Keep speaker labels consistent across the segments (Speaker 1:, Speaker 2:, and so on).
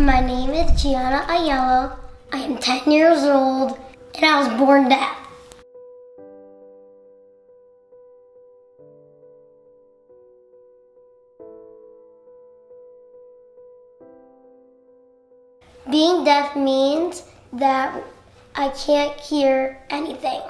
Speaker 1: My name is Gianna Ayala. I am 10 years old and I was born deaf. Being deaf means that I can't hear anything.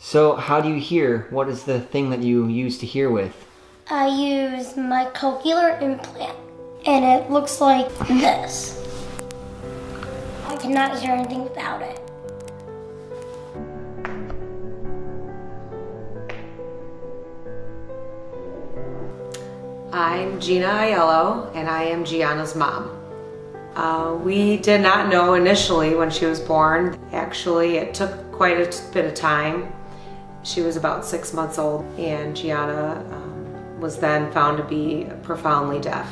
Speaker 2: So how do you hear? What is the thing that you use to hear with?
Speaker 1: I use my cochlear implant and it looks like this. I cannot hear anything without it.
Speaker 3: I'm Gina Aiello, and I am Gianna's mom. We did not know initially when she was born. Actually, it took quite a bit of time. She was about 6 months old, and Gianna was then found to be profoundly deaf.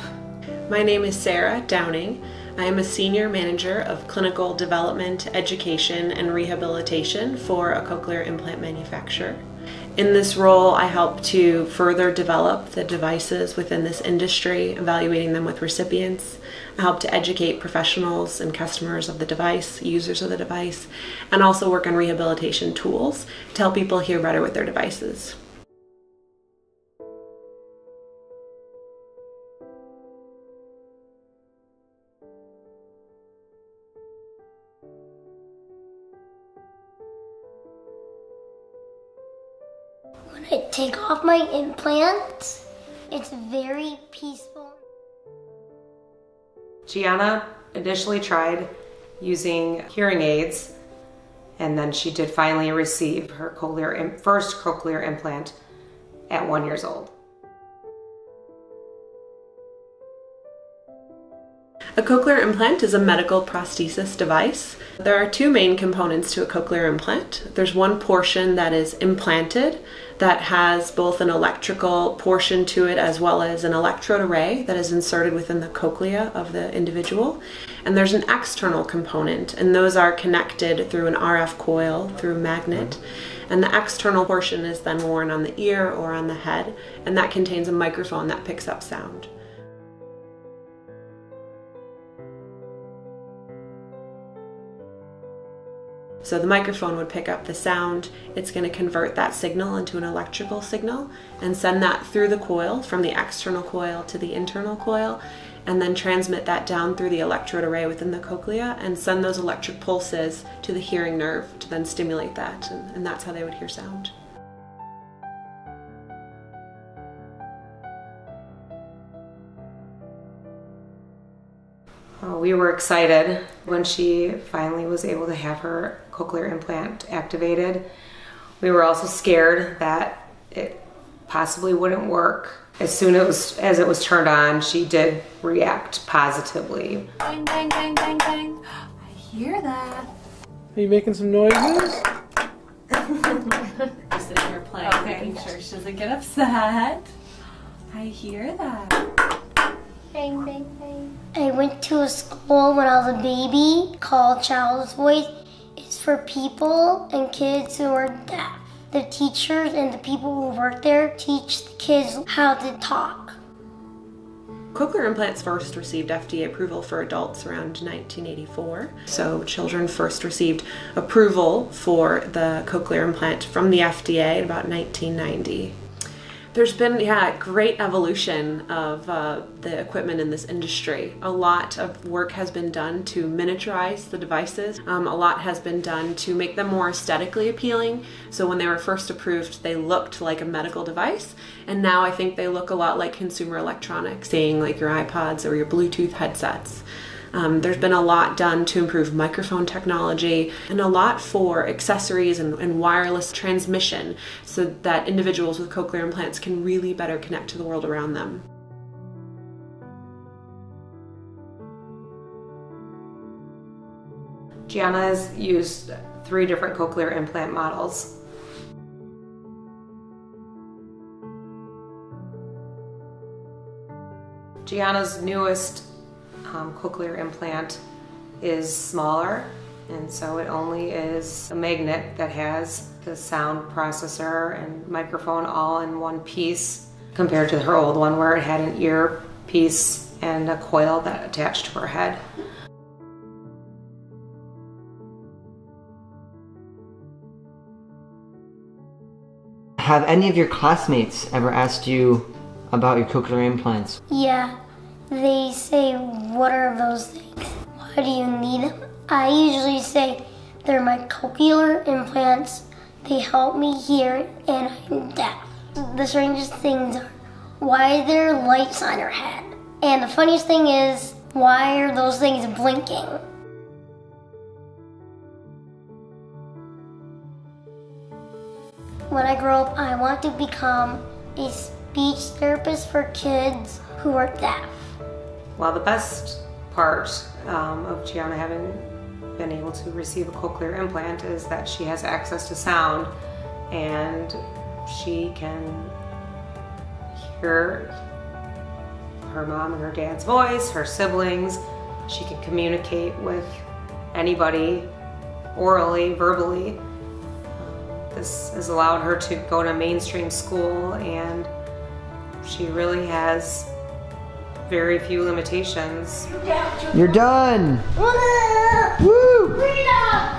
Speaker 4: My name is Sarah Downing. I am a senior manager of clinical development, education, and rehabilitation for a cochlear implant manufacturer. In this role, I help to further develop the devices within this industry, evaluating them with recipients. I help to educate professionals and customers of the device, users of the device, and also work on rehabilitation tools to help people hear better with their devices.
Speaker 1: When I take off my implant, it's very peaceful.
Speaker 3: Gianna initially tried using hearing aids, and then she did finally receive her first cochlear implant at 1 year old.
Speaker 4: A cochlear implant is a medical prosthesis device. There are two main components to a cochlear implant. There's one portion that is implanted that has both an electrical portion to it as well as an electrode array that is inserted within the cochlea of the individual. And there's an external component, and those are connected through an RF coil, through a magnet. And the external portion is then worn on the ear or on the head, and that contains a microphone that picks up sound. So the microphone would pick up the sound. It's going to convert that signal into an electrical signal and send that through the coil from the external coil to the internal coil, and then transmit that down through the electrode array within the cochlea and send those electric pulses to the hearing nerve to then stimulate that, and that's how they would hear sound.
Speaker 3: We were excited when she finally was able to have her cochlear implant activated. We were also scared that it possibly wouldn't work. As soon as it was turned on, she did react positively.
Speaker 5: Bang, bang, bang, bang, bang. I hear that.
Speaker 6: Are you making some noises?
Speaker 5: Just sitting here playing, making sure she doesn't get upset. I hear that.
Speaker 1: Bang, bang, bang. I went to a school when I was a baby called Child's Voice. It's for people and kids who are deaf. The teachers and the people who work there teach the kids how to talk.
Speaker 4: Cochlear implants first received FDA approval for adults around 1984. So children first received approval for the cochlear implant from the FDA in about 1990. There's been, great evolution of the equipment in this industry. A lot of work has been done to miniaturize the devices. A lot has been done to make them more aesthetically appealing. So when they were first approved, they looked like a medical device. And now I think they look a lot like consumer electronics, saying like your iPods or your Bluetooth headsets. There's been a lot done to improve microphone technology and a lot for accessories and wireless transmission so that individuals with cochlear implants can really better connect to the world around them.
Speaker 3: Gianna has used 3 different cochlear implant models. Gianna's newest cochlear implant is smaller And so it only is a magnet that has the sound processor and microphone all in one piece, compared to her old one where it had an earpiece and a coil that attached to her head.
Speaker 2: Have any of your classmates ever asked you about your cochlear implants?
Speaker 1: Yeah, they say, what are those things? Why do you need them? I usually say, they're my cochlear implants. They help me hear and I'm deaf. The strangest things are, why are there lights on her head? And the funniest thing is, why are those things blinking? When I grow up, I want to become a speech therapist for kids who are deaf.
Speaker 3: Well, the best part of Gianna having been able to receive a cochlear implant is that she has access to sound, and she can hear her mom and her dad's voice, her siblings. She can communicate with anybody orally, verbally. This has allowed her to go to mainstream school, and she really has very few limitations.
Speaker 2: You're done!
Speaker 1: Woo!
Speaker 2: Woo!
Speaker 1: Freedom!